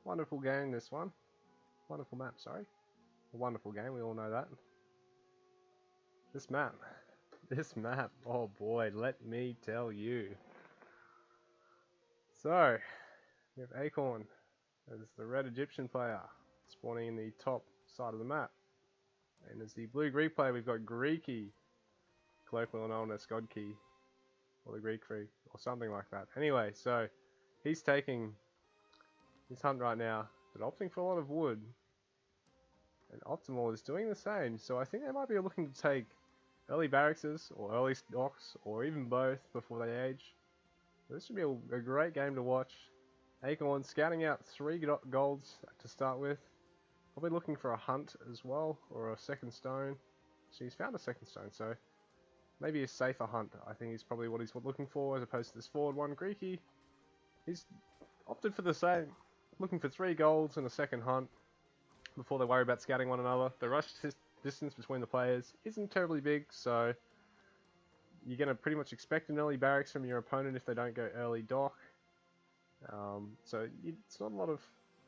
Wonderful game, this one. Wonderful map, sorry. A wonderful game, we all know that. This map. This map, oh boy, let me tell you. So, we have Acorn as the red Egyptian player, spawning in the top side of the map. And as the blue Greek player, we've got Greeky, colloquially known as Godkey, or the Greek Free, or something like that. Anyway, so he's taking his hunt right now, but opting for a lot of wood. And Optimal is doing the same, so I think they might be looking to take early barracks or early docks, or even both before they age. So this should be a great game to watch. Acorn scouting out 3 golds to start with. Probably looking for a hunt as well, or a second stone. She's found a second stone, so maybe a safer hunt, I think is probably what he's looking for, as opposed to this forward one. Greeky, he's opted for the same, looking for 3 golds and a second hunt before they worry about scouting one another. The rush distance between the players isn't terribly big, so you're going to pretty much expect an early barracks from your opponent if they don't go early dock. So it's not a lot of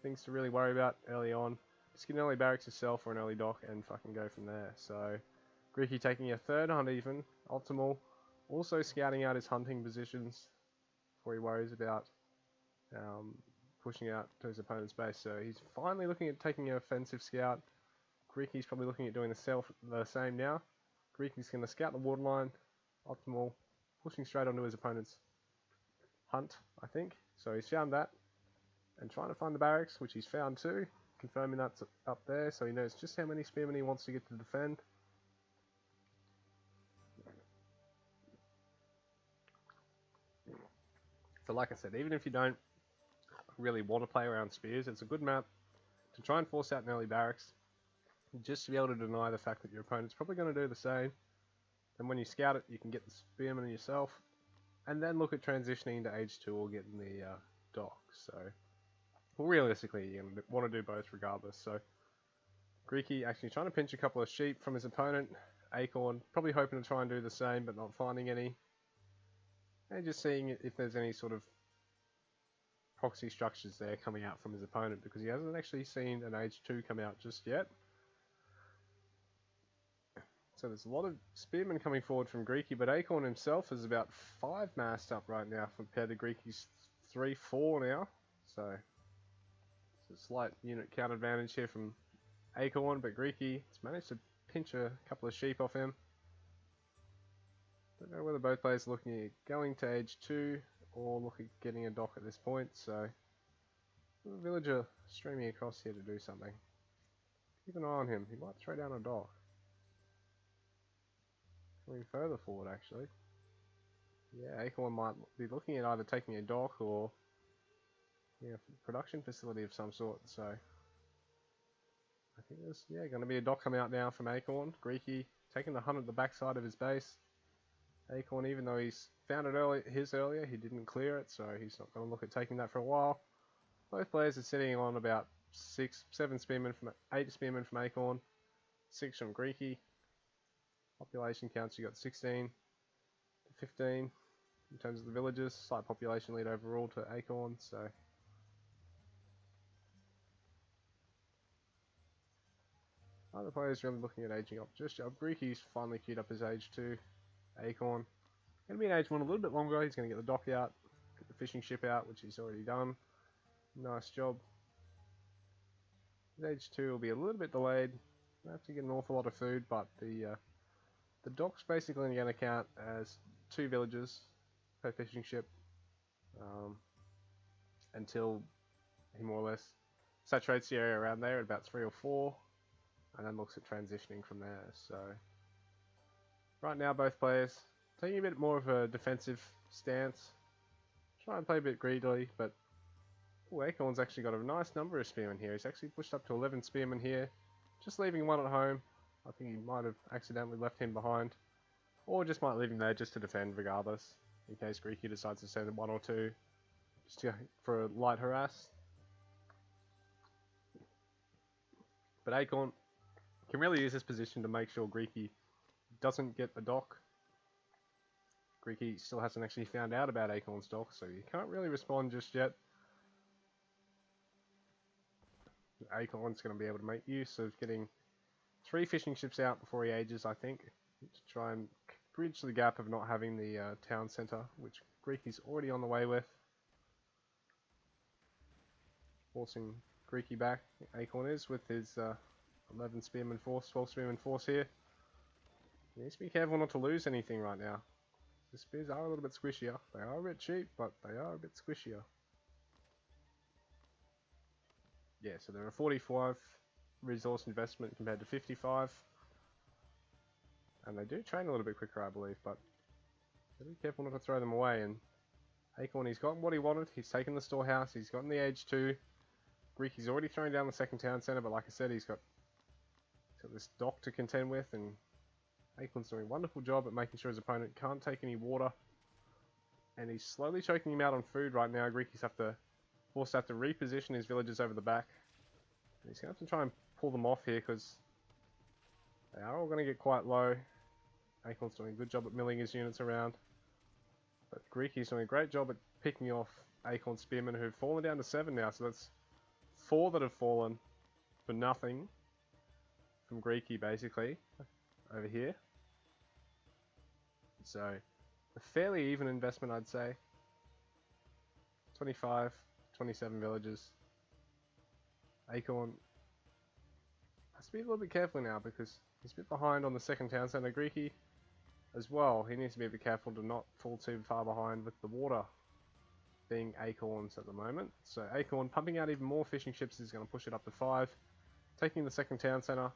things to really worry about early on. Just get an early barracks yourself or an early dock and fucking go from there. So Greeky taking a third hunt even. Optimal also scouting out his hunting positions before he worries about pushing out to his opponent's base. So he's finally looking at taking an offensive scout. Greeky's probably looking at doing the same now. Greeky's going to scout the waterline. Optimal pushing straight onto his opponent's hunt, I think. So he's found that and trying to find the barracks, which he's found too. Confirming that's up there, so he knows just how many spearmen he wants to get to defend. So like I said, even if you don't really want to play around spears, it's a good map to try and force out an early barracks, just to be able to deny the fact that your opponent's probably going to do the same. And when you scout it, you can get the spearmen yourself, and then look at transitioning into age 2 or getting the dock. So, well, realistically, you're going to want to do both regardless. So, Greeky actually trying to pinch a couple of sheep from his opponent. Acorn probably hoping to try and do the same, but not finding any. And just seeing if there's any sort of proxy structures there coming out from his opponent, because he hasn't actually seen an age 2 come out just yet. So there's a lot of spearmen coming forward from Greeky, but Acorn himself is about 5 massed up right now compared to Greeky's 3-4 now. So it's a slight unit count advantage here from Acorn, but Greeky has managed to pinch a couple of sheep off him. Don't know whether both players are looking at going to age 2 or looking at getting a dock at this point. So the villager streaming across here to do something. Keep an eye on him. He might throw down a dock. Going further forward, actually. Yeah, Acorn might be looking at either taking a dock or a production facility of some sort. So I think there's going to be a dock coming out now from Acorn. Greeky taking the hunt at the backside of his base. Acorn, even though he's found it earlier, he didn't clear it, so he's not going to look at taking that for a while. Both players are sitting on about 8 spearmen from Acorn, 6 from Greeky. Population counts, you got 16 to 15 in terms of the villages. Slight population lead overall to Acorn, so other players really looking at aging up just up. Greeky's finally queued up his age 2. Acorn going to be in age 1 a little bit longer. He's going to get the dock out, get the fishing ship out, which he's already done. Nice job. His age 2 will be a little bit delayed. We'll have to get an awful lot of food, but the dock's basically going to count as 2 villages per fishing ship until he more or less saturates the area around there at about 3 or 4, and then looks at transitioning from there. So right now both players taking a bit more of a defensive stance, try and play a bit greedily, but Acorn's actually got a nice number of spearmen here. He's actually pushed up to 11 spearmen here, just leaving 1 at home. I think he might have accidentally left him behind, or just might leave him there just to defend regardless, in case Greeky decides to send 1 or 2 just for a light harass. But Acorn can really use this position to make sure Greeky doesn't get the dock. Greeky still hasn't actually found out about Acorn's dock, so you can't really respond just yet. Acorn's going to be able to make use of getting 3 fishing ships out before he ages, I think, to try and bridge the gap of not having the town centre, which Greeky's already on the way with. Forcing Greeky back, Acorn is, with his 11 spearman force, 12 spearman force here. He needs to be careful not to lose anything right now. The spears are a little bit squishier. They are a bit cheap, but they are a bit squishier. Yeah, so they're a 45 resource investment compared to 55. And they do train a little bit quicker, I believe, but be careful not to throw them away. And Acorn, he's gotten what he wanted. He's taken the storehouse. He's gotten the age 2. Greeky's already thrown down the second town centre, but like I said, he's got this dock to contend with, and Acorn's doing a wonderful job at making sure his opponent can't take any water. And he's slowly choking him out on food right now. Greeky's forced to have to reposition his villagers over the back. And he's going to have to try and pull them off here, because they are all going to get quite low. Acorn's doing a good job at milling his units around. But Greeky's doing a great job at picking off Acorn's spearmen, who've fallen down to 7 now. So that's 4 that have fallen for nothing from Greeky, basically, over here. So, a fairly even investment, I'd say. 25, 27 villages. Acorn has to be a little bit careful now, because he's a bit behind on the second town centre. Greeky as well, he needs to be a bit careful to not fall too far behind with the water being Acorn's at the moment. So Acorn pumping out even more fishing ships is going to push it up to 5. Taking the second town centre.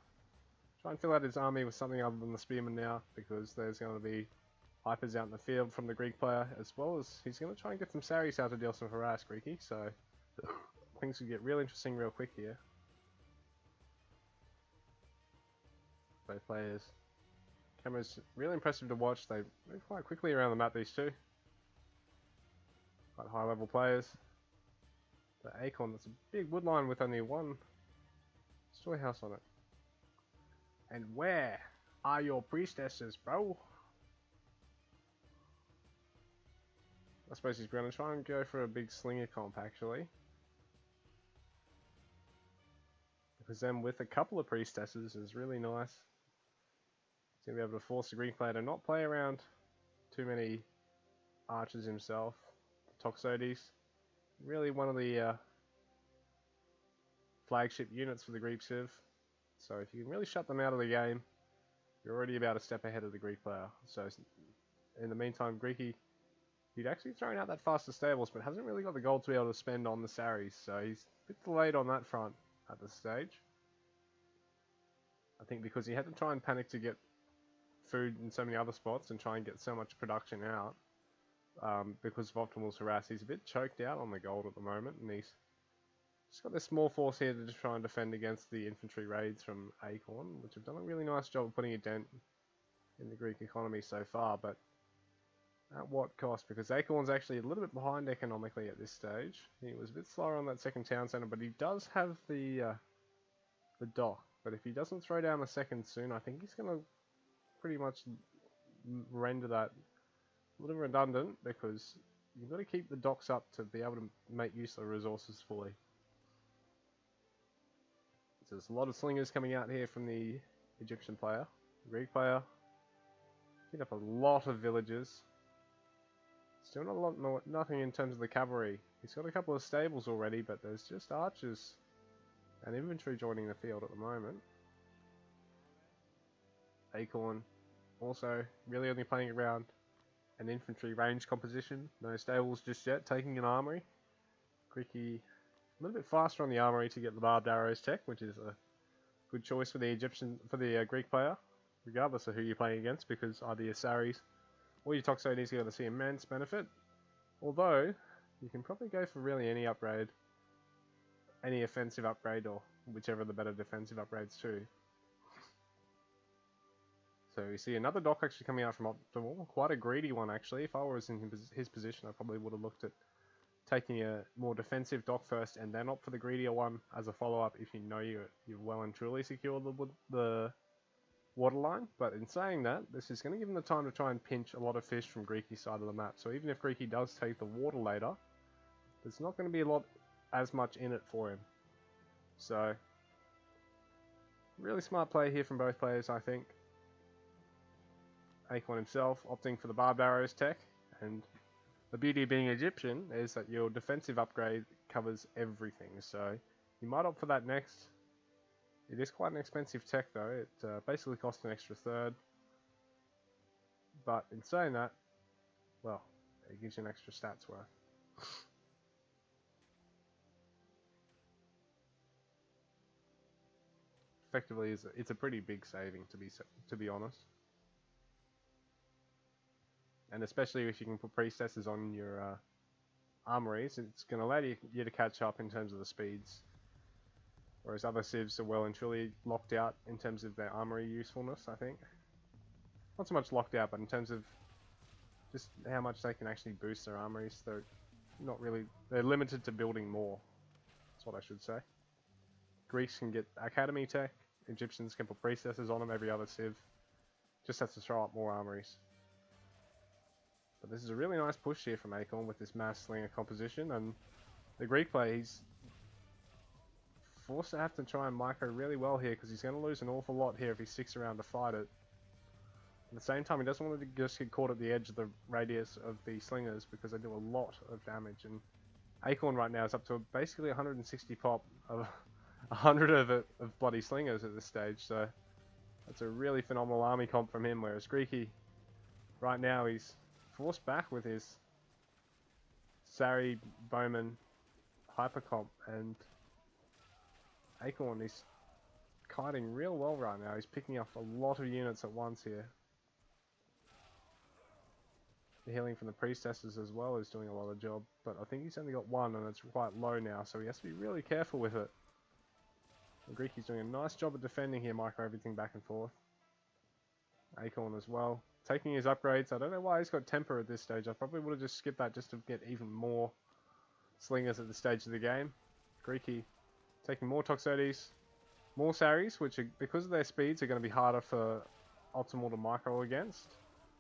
Try and fill out his army with something other than the spearmen now, because there's going to be hypers out in the field from the Greek player, as well as he's going to try and get some Saris out to deal some harass Greeky, so things could get real interesting real quick here. Both players. Camera's really impressive to watch. They move quite quickly around the map, these two. Quite high level players. The Acorn, that's a big wood line with only 1 storehouse on it. And where are your priestesses, bro? I suppose he's going to try and go for a big slinger comp, actually. Because then with a couple of priestesses is really nice. He's going to be able to force the Greek player to not play around too many archers himself. Toxotes. Really one of the flagship units for the Greek Civ. So if you can really shut them out of the game, you're already about a step ahead of the Greek player. So in the meantime, Greeky, he'd actually thrown out that faster stables, but hasn't really got the gold to be able to spend on the Saris. So he's a bit delayed on that front at this stage. I think because he had to try and panic to get food in so many other spots and try and get so much production out. Because of Optimal's harass, he's a bit choked out on the gold at the moment, and he's just got this small force here to just try and defend against the infantry raids from Acorn, which have done a really nice job of putting a dent in the Greek economy so far, but at what cost? Because Acorn's actually a little bit behind economically at this stage. He was a bit slower on that second town centre, but he does have the dock. But if he doesn't throw down the second soon, I think he's going to pretty much render that a little redundant, because you've got to keep the docks up to be able to make use of the resources fully. So there's a lot of slingers coming out here from the Egyptian player. The Greek player picked up a lot of villages. Still not a lot more, nothing in terms of the cavalry. He's got a couple of stables already, but there's just archers and infantry joining the field at the moment. Acorn also really only playing around an infantry range composition. No stables just yet, taking an armory. Greeky a little bit faster on the armory to get the barbed arrows tech, which is a good choice for the Greek player, regardless of who you're playing against, because either your Saris or your Toxotes are going to see immense benefit. Although, you can probably go for really any upgrade, any offensive upgrade, or whichever of the better defensive upgrades too. So we see another dock actually coming out from Optimal, quite a greedy one actually. If I was in his position, I probably would have looked at taking a more defensive dock first and then opt for the greedier one as a follow-up if you know you've well and truly secured the waterline. But in saying that, this is going to give him the time to try and pinch a lot of fish from Greeky's side of the map. So even if Greeky does take the water later, there's not going to be as much in it for him. So Really smart play here from both players, I think. Acorn himself opting for the barbed arrows tech, and the beauty of being Egyptian is that your defensive upgrade covers everything, so you might opt for that next. It is quite an expensive tech though, it basically costs an extra third, but in saying that, well, it gives you an extra stats worth. Effectively, it's a pretty big saving to be honest. And especially if you can put priestesses on your armories, it's going to allow you to catch up in terms of the speeds. Whereas other civs are well and truly locked out in terms of their armory usefulness, I think. Not so much locked out, but in terms of just how much they can actually boost their armories. They're not really, they're limited to building more. That's what I should say. Greeks can get Academy tech, Egyptians can put priestesses on them, every other civ just has to throw up more armories. But this is a really nice push here from Acorn with this mass slinger composition, and the Greek player, he's forced to have to try and micro really well here because he's going to lose an awful lot here if he sticks around to fight it. At the same time, he doesn't want to just get caught at the edge of the radius of the slingers because they do a lot of damage, and Acorn right now is up to basically 160 pop of 100 of bloody slingers at this stage, so that's a really phenomenal army comp from him, whereas Greeky right now he's forced back with his Sari Bowman hyper comp, and Acorn is kiting real well right now. He's picking up a lot of units at once here. The healing from the priestesses as well is doing a lot of job, but I think he's only got one and it's quite low now, so he has to be really careful with it. And Greeky's doing a nice job of defending here, micro everything back and forth. Acorn as well, taking his upgrades. I don't know why he's got temper at this stage. I probably would have just skipped that just to get even more slingers at this stage of the game. Greeky taking more Toxotes, more Saris, which are, because of their speeds, are going to be harder for Optimal to micro against,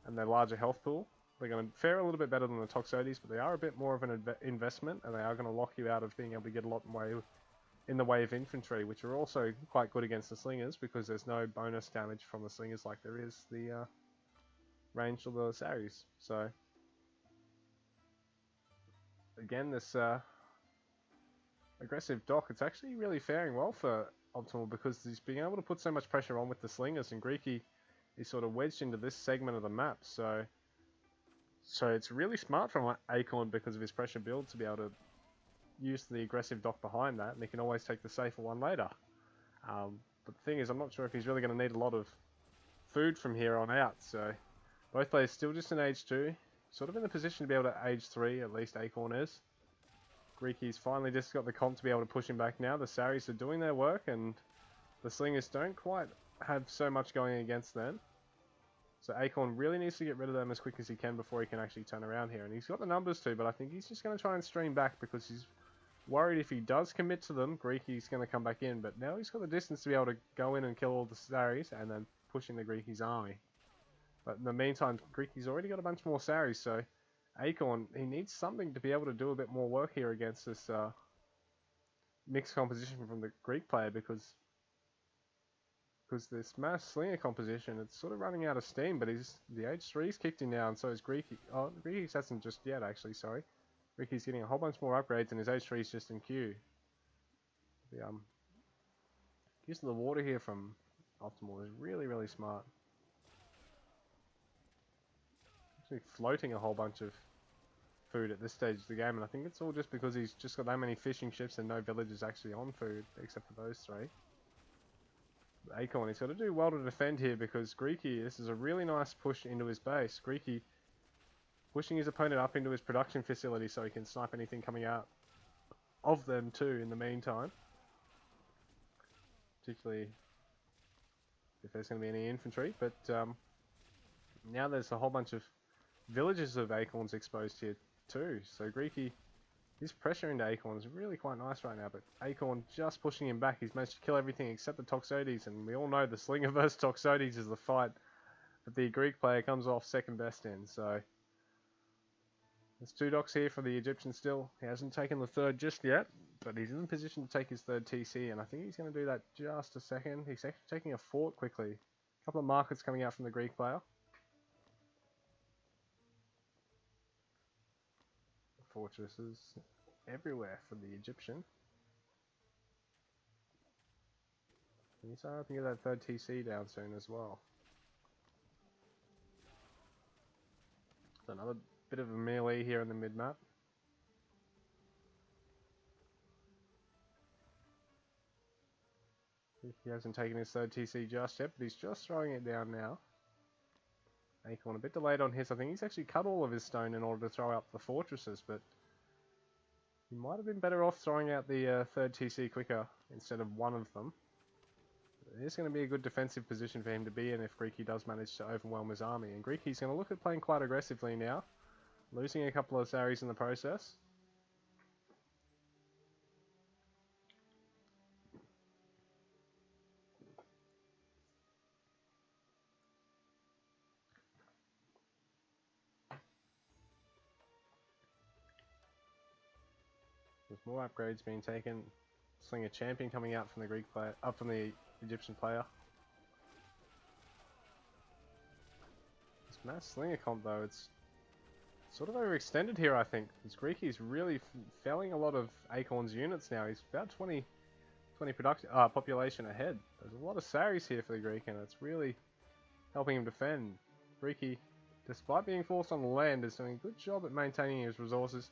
and their larger health pool. They're going to fare a little bit better than the Toxotes, but they are a bit more of an investment, and they are going to lock you out of being able to get a lot in the way of infantry, which are also quite good against the slingers because there's no bonus damage from the slingers like there is the range of the Saris. So again, this aggressive dock, it's actually really faring well for Optimal because he's being able to put so much pressure on with the slingers, and Greeky is sort of wedged into this segment of the map. So it's really smart from Acorn because of his pressure build to be able to use the aggressive dock behind that, and he can always take the safer one later. But the thing is, I'm not sure if he's really going to need a lot of food from here on out, so both players still just in age 2, sort of in the position to be able to age 3, at least Acorn is. Greeky's finally just got the comp to be able to push him back now. The Saris are doing their work, and the slingers don't quite have so much going against them. So Acorn really needs to get rid of them as quick as he can before he can actually turn around here. And he's got the numbers too, but I think he's just going to try and stream back because he's worried if he does commit to them, Greeky's going to come back in. But now he's got the distance to be able to go in and kill all the Saris and then push in the Greeky's army. But in the meantime, Greeky's already got a bunch more Saris, so Acorn, he needs something to be able to do a bit more work here against this mixed composition from the Greek player because this mass slinger composition, it's sort of running out of steam, but the H3's kicked in now, and so is Greeky. Oh, Greeky hasn't just yet, actually, sorry. Greeky's getting a whole bunch more upgrades, and his H3's just in queue. The use of the water here from Optimal is really, really smart. Actually floating a whole bunch of food at this stage of the game, and I think it's all just because he's just got that many fishing ships and no villages actually on food, except for those 3. Acorn, he's got to do well to defend here because Greeky, this is a really nice push into his base. Greeky pushing his opponent up into his production facility so he can snipe anything coming out of them too in the meantime. Particularly if there's going to be any infantry, but now there's a whole bunch of villages of Acorns exposed here too. So Greeky, his pressure into Acorn is really quite nice right now, but Acorn just pushing him back. He's managed to kill everything except the Toxotes, and we all know the Slinger versus Toxotes is the fight that the Greek player comes off second best in. So There's 2 docks here for the Egyptian still. He hasn't taken the 3rd just yet, but he's in position to take his 3rd TC, and I think he's going to do that just a second. He's actually taking a fort quickly. A couple of markets coming out from the Greek player. Fortresses everywhere for the Egyptian. He's hoping to get that 3rd TC down soon as well. So another bit of a melee here in the mid-map. He hasn't taken his 3rd TC just yet, but he's just throwing it down now. Acorn a bit delayed on his. I think he's actually cut all of his stone in order to throw out the fortresses, but he might have been better off throwing out the 3rd TC quicker instead of one of them. It is going to be a good defensive position for him to be in if Greeky does manage to overwhelm his army. And Greeky's going to look at playing quite aggressively now, losing a couple of saris in the process. There's more upgrades being taken. Slinger champion coming out from the Greek player, up from the Egyptian player. This mass slinger comp though, it's sort of overextended here I think. This Greeky's really felling a lot of Acorn's units now. He's about 20 production population ahead. There's a lot of saris here for the Greek and it's really helping him defend. Greeky, despite being forced on the land, is doing a good job at maintaining his resources.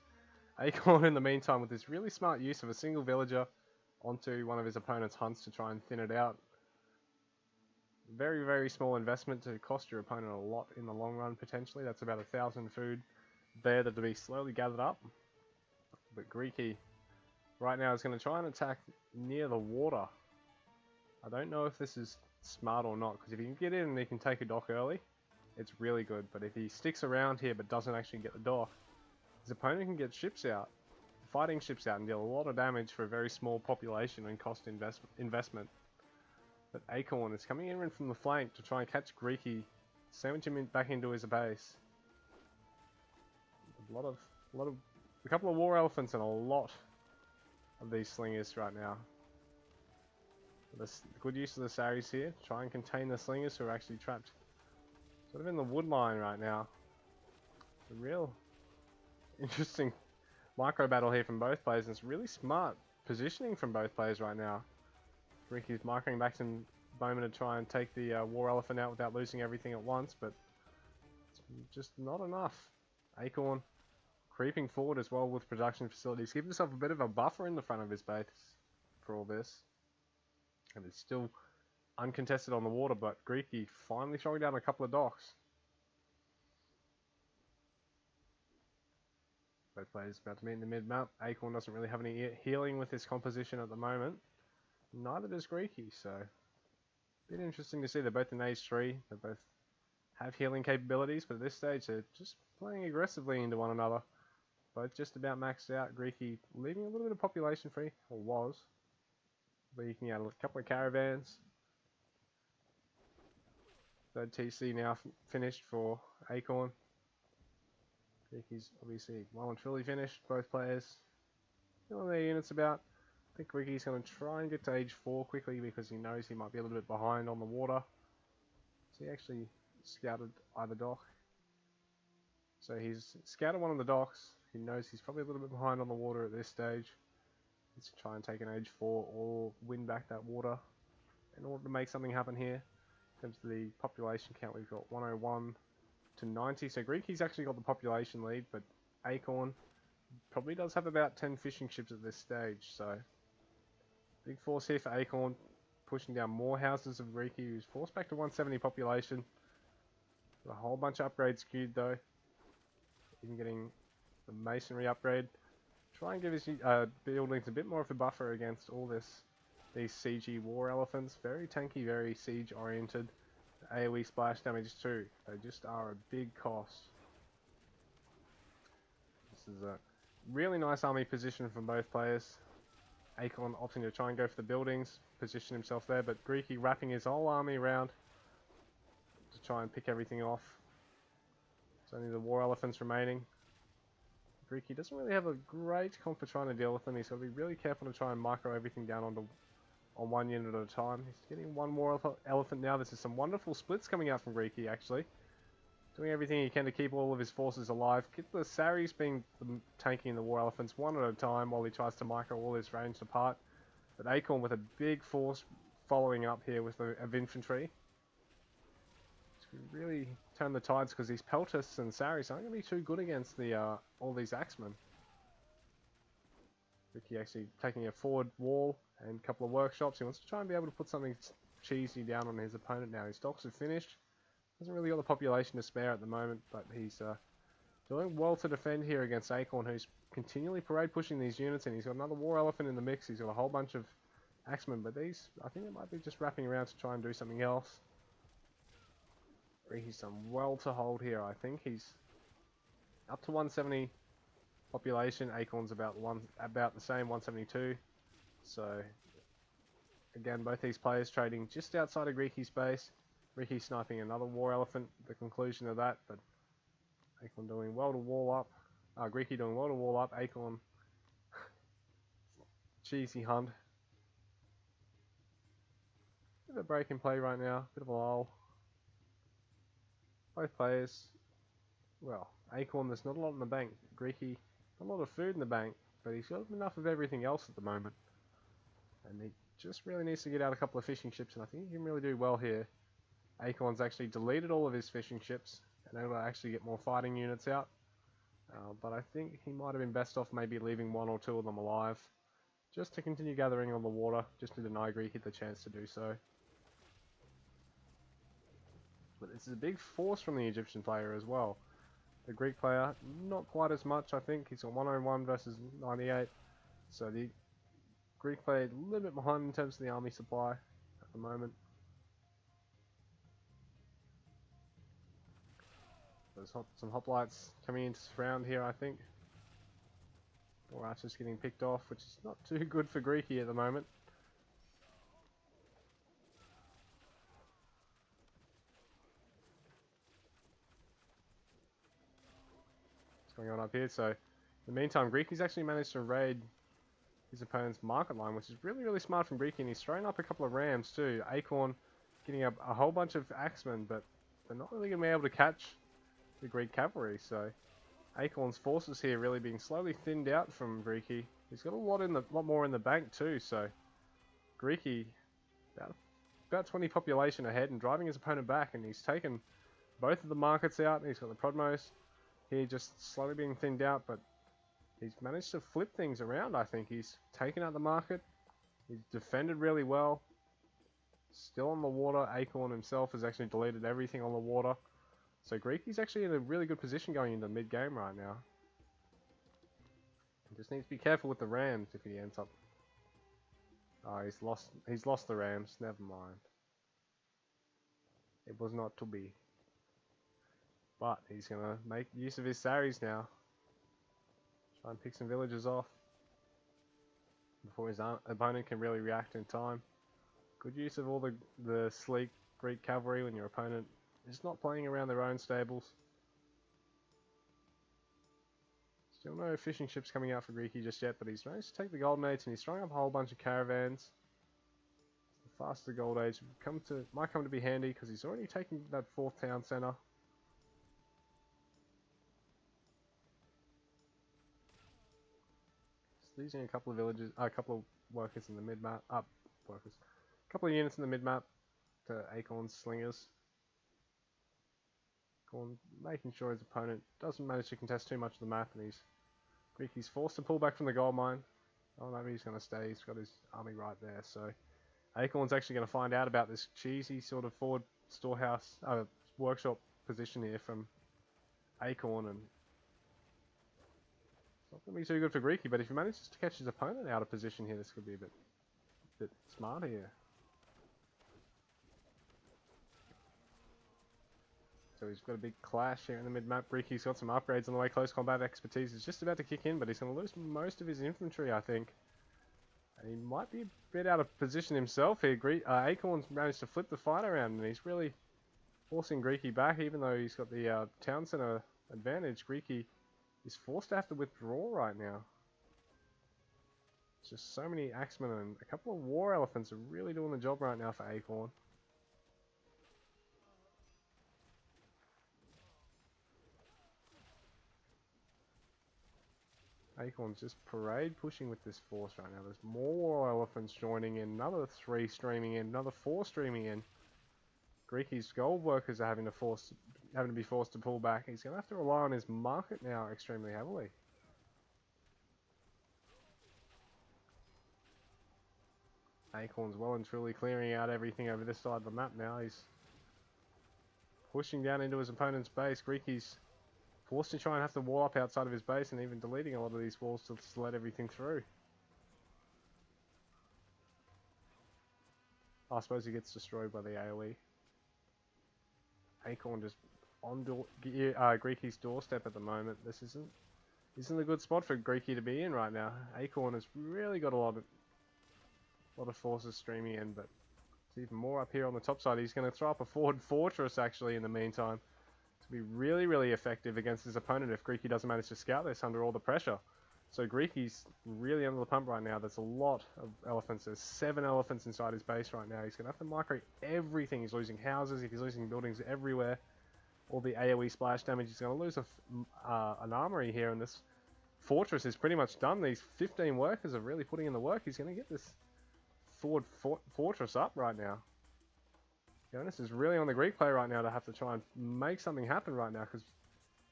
Acorn in the meantime with this really smart use of a single villager onto one of his opponent's hunts to try and thin it out. Very, very small investment to cost your opponent a lot in the long run potentially. That's about 1,000 food there that to be slowly gathered up. But Greeky right now is going to try and attack near the water. I don't know if this is smart or not, because if he can get in and he can take a dock early, it's really good. But if he sticks around here but doesn't actually get the dock, his opponent can get ships out, fighting ships out, and deal a lot of damage for a very small population and cost investment. But Acorn is coming in from the flank to try and catch Greeky, sandwich him back into his base. A couple of war elephants and a lot of these slingers right now. The good use of the saris here, try and contain the slingers who are actually trapped sort of in the wood line right now. It's a real interesting micro battle here from both players, and it's really smart positioning from both players right now. Ricky's microing back some bowmen to try and take the war elephant out without losing everything at once, but it's just not enough. Acorn creeping forward as well with production facilities, giving himself a bit of a buffer in the front of his base for all this. And it's still uncontested on the water, but Greeky finally throwing down a couple of docks. Both players about to meet in the mid-map. Acorn doesn't really have any healing with his composition at the moment. Neither does Greeky, so a bit interesting to see. They're both in age 3. They both have healing capabilities, but at this stage they're just playing aggressively into one another. Both just about maxed out. Greeky leaving a little bit of population free, or was. Leaking out a couple of caravans. 3rd TC now finished for Acorn. Greeky's obviously well and truly finished, both players. Feeling their units about. I think Greeky's going to try and get to age 4 quickly because he knows he might be a little bit behind on the water. So he actually scouted either dock. So he's scouted one of the docks. He knows he's probably a little bit behind on the water at this stage. Let's try and take an age 4 or win back that water in order to make something happen here. In terms of the population count, we've got 101 to 90. So Greeky's actually got the population lead, but Acorn probably does have about 10 fishing ships at this stage. So big force here for Acorn, pushing down more houses of Greeky, who's forced back to 170 population. A whole bunch of upgrades queued though. Even getting the masonry upgrade. Try and give his buildings a bit more of a buffer against all these CG war elephants. Very tanky, very siege oriented. AoE splash damage too. They just are a big cost. This is a really nice army position from both players. Acorn opting to try and go for the buildings, position himself there, but Greeky wrapping his whole army around to try and pick everything off. It's only the war elephants remaining. Greeky doesn't really have a great comp for trying to deal with them. He's got to be really careful to try and micro everything down on one unit at a time. He's getting one more elephant now. This is some wonderful splits coming out from Greeky, actually. Doing everything he can to keep all of his forces alive. Get the Saris being tanking the war elephants one at a time while he tries to micro all his ranged apart. But Acorn with a big force following up here with of infantry. Really turn the tides because these Peltists and Saris aren't going to be too good against the all these Axemen. Ricky actually taking a forward wall and a couple of workshops. He wants to try and be able to put something cheesy down on his opponent now. His docks have finished. Hasn't really got the population to spare at the moment, but he's doing well to defend here against Acorn, who's continually parade pushing these units in. He's got another war elephant in the mix. He's got a whole bunch of Axemen, but these, I think it might be just wrapping around to try and do something else. He's done well to hold here. I think he's up to 170 population. Acorn's about the same, 172. So again, both these players trading just outside of Greeky's base. Greeky sniping another war elephant. The conclusion of that, but Acorn doing well to wall up. Greeky doing well to wall up. Acorn cheesy hunt. Bit of a break in play right now. Bit of a lull. Both players, well, Acorn, there's not a lot in the bank. Greeky, not a lot of food in the bank, but he's got enough of everything else at the moment. And he just really needs to get out a couple of fishing ships, and I think he can really do well here. Acorn's actually deleted all of his fishing ships, and able to actually get more fighting units out. But I think he might have been best off maybe leaving one or two of them alive, just to continue gathering on the water, just to deny Greeky the chance to do so. But this is a big force from the Egyptian player as well. The Greek player, not quite as much, I think. He's got 101 versus 98. So the Greek player a little bit behind in terms of the army supply at the moment. There's some hoplites coming into surround here, I think. Or archers getting picked off, which is not too good for Greeky at the moment. Going on up here. So in the meantime, Greeky's actually managed to raid his opponent's market line, which is really smart from Greeky, and he's throwing up a couple of rams too. Acorn getting a whole bunch of Axemen, but they're not really going to be able to catch the Greek cavalry. So Acorn's forces here really being slowly thinned out from Greeky. He's got a lot more in the bank too. So Greeky about 20 population ahead and driving his opponent back, and he's taken both of the markets out. He's got the Prodmos here just slowly being thinned out, but he's managed to flip things around. I think he's taken out the market. He's defended really well. Still on the water. Acorn himself has actually deleted everything on the water. So Greeky's actually in a really good position going into mid-game right now. He just needs to be careful with the rams if he ends up... Oh, he's lost the rams. Never mind. It was not to be. But he's going to make use of his Saris now. Try and pick some villagers off before his opponent can really react in time. Good use of all the sleek Greek cavalry when your opponent is not playing around their own stables. Still no fishing ships coming out for Greeky just yet, but he's managed to take the Golden Age and he's throwing up a whole bunch of caravans. The faster Gold Age might come to be handy because he's already taken that 4th town centre. Losing a couple of villages, a couple of workers in the mid-map, a couple of units in the mid-map to Acorn's slingers. Acorn making sure his opponent doesn't manage to contest too much of the map, and Greeky's forced to pull back from the gold mine. Oh, maybe he's going to stay. He's got his army right there. So Acorn's actually going to find out about this cheesy sort of forward storehouse, workshop position here from Acorn, and not going to be too good for Greeky, but if he manages to catch his opponent out of position here, this could be a bit smarter here. So he's got a big clash here in the mid-map. Greeky's got some upgrades on the way. Close combat expertise is just about to kick in, but he's going to lose most of his infantry, I think. And he might be a bit out of position himself here. Acorn's managed to flip the fight around, and he's really forcing Greeky back, even though he's got the town centre advantage. Greeky He's forced to have to withdraw right now. It's just so many axemen and a couple of war elephants are really doing the job right now for Acorn. Acorn's just parade pushing with this force right now. There's more war elephants joining in, another 3 streaming in, another 4 streaming in. Greeky's gold workers are having to be forced to pull back. He's going to have to rely on his market now extremely heavily. Acorn's well and truly clearing out everything over this side of the map now. He's pushing down into his opponent's base. Greeky's forced to try and have to wall up outside of his base and even deleting a lot of these walls to let everything through. I suppose he gets destroyed by the AoE. Acorn just on Greeky's doorstep at the moment. This isn't a good spot for Greeky to be in right now. Acorn has really got a lot of forces streaming in, but it's even more up here on the top side. He's going to throw up a forward fortress actually in the meantime to be really, really effective against his opponent if Greeky doesn't manage to scout this under all the pressure. So Greeky's really under the pump right now. There's a lot of elephants. There's 7 elephants inside his base right now. He's going to have to micro everything. He's losing houses. He's losing buildings everywhere. All the AoE splash damage. He's going to lose an armory here, and this fortress is pretty much done. These 15 workers are really putting in the work. He's going to get this forward fortress up right now. This is really on the Greek player right now to have to try and make something happen right now, because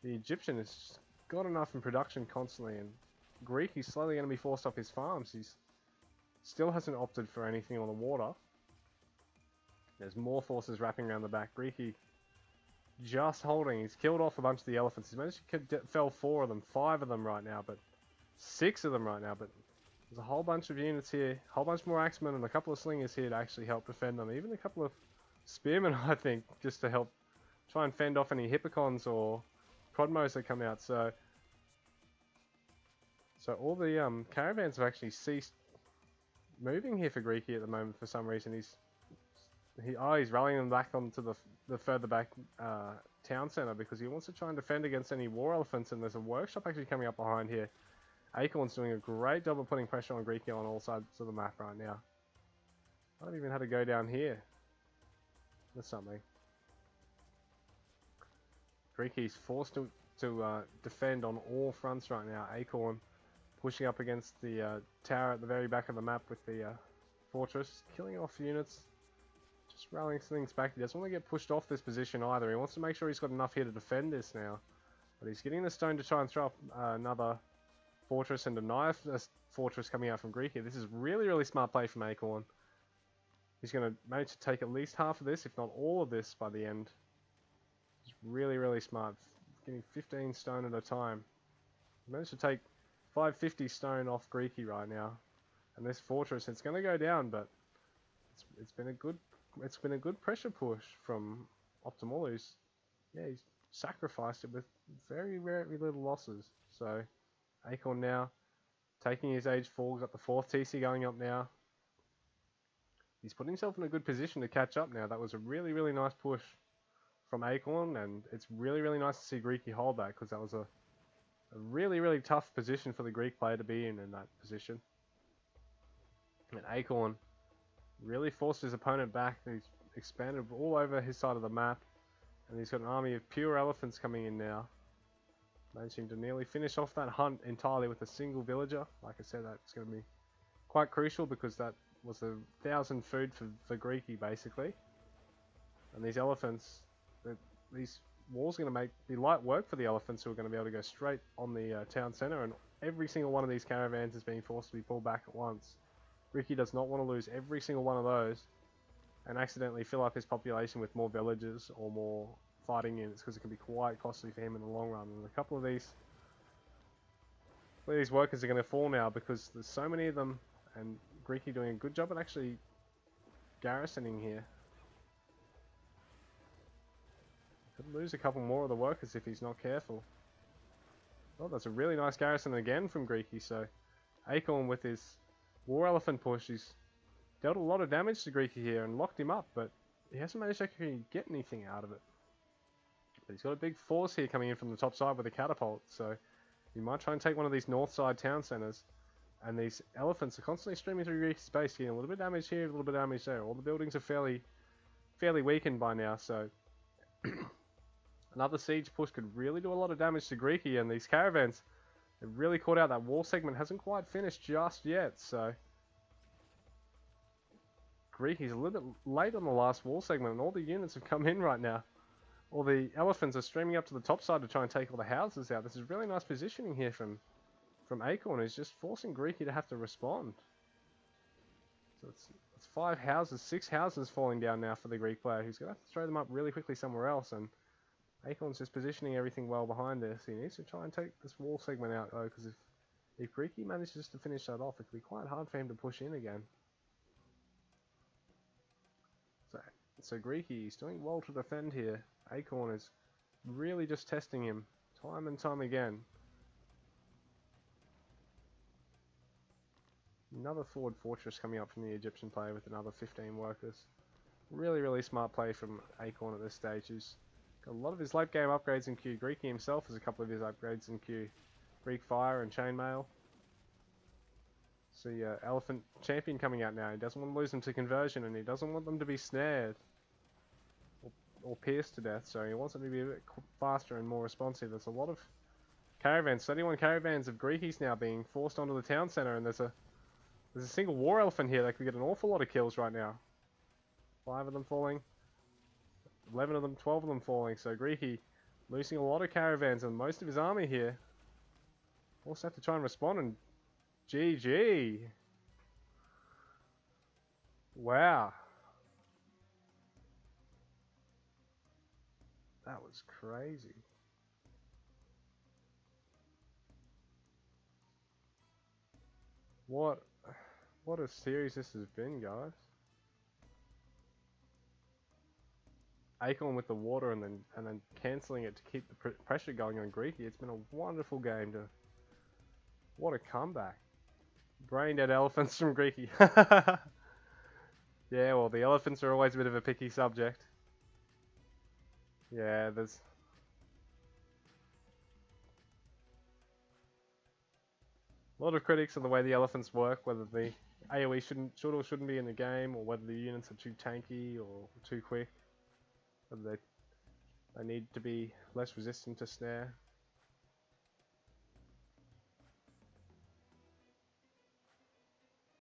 the Egyptian has got enough in production constantly, and Greek, he's slowly going to be forced off his farms. He's still hasn't opted for anything on the water. There's more forces wrapping around the back. Greeky just holding. He's killed off a bunch of the elephants. He's managed to fell 4 of them, 5 of them right now, but 6 of them right now. But there's a whole bunch of units here, a whole bunch more axemen, and a couple of slingers here to actually help defend them. Even a couple of spearmen, I think, just to help try and fend off any hippocons or prodmos that come out. So all the caravans have actually ceased moving here for Greeky at the moment for some reason. He's rallying them back onto the further back town centre because he wants to try and defend against any war elephants, and there's a workshop actually coming up behind here. Acorn's doing a great job of putting pressure on Greeky on all sides of the map right now. I don't even have to go down here. There's something. Greeky's forced to defend on all fronts right now. Acorn pushing up against the tower at the very back of the map with the fortress, killing off units, just rallying things back. He doesn't want to get pushed off this position either. He wants to make sure he's got enough here to defend this now. But he's getting the stone to try and throw up another fortress and deny this fortress coming out from Greeky. This is really, really smart play from Acorn. He's going to manage to take at least half of this, if not all of this, by the end. It's really, really smart. Getting 15 stone at a time. He managed to take 550 stone off Greeky right now. And this fortress, it's going to go down, but it's been a good pressure push from Optimal, who's he's sacrificed it with very, very little losses. So Acorn now taking his age 4, got the 4th TC going up now. He's put himself in a good position to catch up now. That was a really, really nice push from Acorn, and it's really, really nice to see Greeky hold that, because that was a really, really tough position for the Greek player to be in that position. And Acorn really forced his opponent back. He's expanded all over his side of the map, and he's got an army of pure elephants coming in now, managing to nearly finish off that hunt entirely with a single villager. Like I said, that's going to be quite crucial, because that was 1,000 food for Greeky basically. And these elephants, these walls are going to be light work for the elephants, who are going to be able to go straight on the town centre, and every single one of these caravans is being forced to be pulled back at once. Greeky does not want to lose every single one of those and accidentally fill up his population with more villagers or more fighting units, because it can be quite costly for him in the long run. And a couple of these workers are going to fall now because there's so many of them, and Greeky doing a good job at actually garrisoning here. Could lose a couple more of the workers if he's not careful. Oh, that's a really nice garrison again from Greeky. So Acorn with his war elephant push, he's dealt a lot of damage to Greeky here and locked him up, but he hasn't managed to actually get anything out of it. But he's got a big force here coming in from the top side with a catapult, so You might try and take one of these north side town centers, and these elephants are constantly streaming through Greeky's space, getting a little bit of damage here, a little bit of damage there. All the buildings are fairly weakened by now, so another siege push could really do a lot of damage to Greeky, and these caravans have really caught out. That wall segment hasn't quite finished just yet, so Greeky's a little bit late on the last wall segment, and all the units have come in right now. All the elephants are streaming up to the top side to try and take all the houses out. This is really nice positioning here from Acorn. Is just forcing Greeky to have to respond. So it's 5 houses, 6 houses falling down now for the Greek player, who's going to have to throw them up really quickly somewhere else, and Acorn's just positioning everything well behind this. He needs to try and take this wall segment out though, because if Greeky manages to finish that off, it could be quite hard for him to push in again. So Greeky's doing well to defend here. Acorn is really just testing him time and time again. Another forward fortress coming up from the Egyptian player with another 15 workers. Really smart play from Acorn at this stage. He's got a lot of his late game upgrades in queue. Greeky himself has a couple of his upgrades in queue. Greek Fire and Chainmail. So yeah, Elephant Champion coming out now. He doesn't want to lose them to conversion, and he doesn't want them to be snared or pierced to death, so he wants them to be a bit faster and more responsive. There's a lot of caravans, 31 caravans of Greekies now being forced onto the town centre, and there's a single war elephant here that could get an awful lot of kills right now. 5 of them falling, 11 of them, 12 of them falling, so Greeky losing a lot of caravans and most of his army here. Also have to try and respond, and GG. Wow. That was crazy. What a series this has been, guys. Acorn with the water and then cancelling it to keep the pressure going on Greeky. It's been a wonderful game. What a comeback. Brain dead elephants from Greeky. Yeah, well, the elephants are always a bit of a picky subject. Yeah, there's a lot of critics on the way the elephants work, whether the AoE should or shouldn't be in the game, or whether the units are too tanky or too quick, whether they need to be less resistant to snare.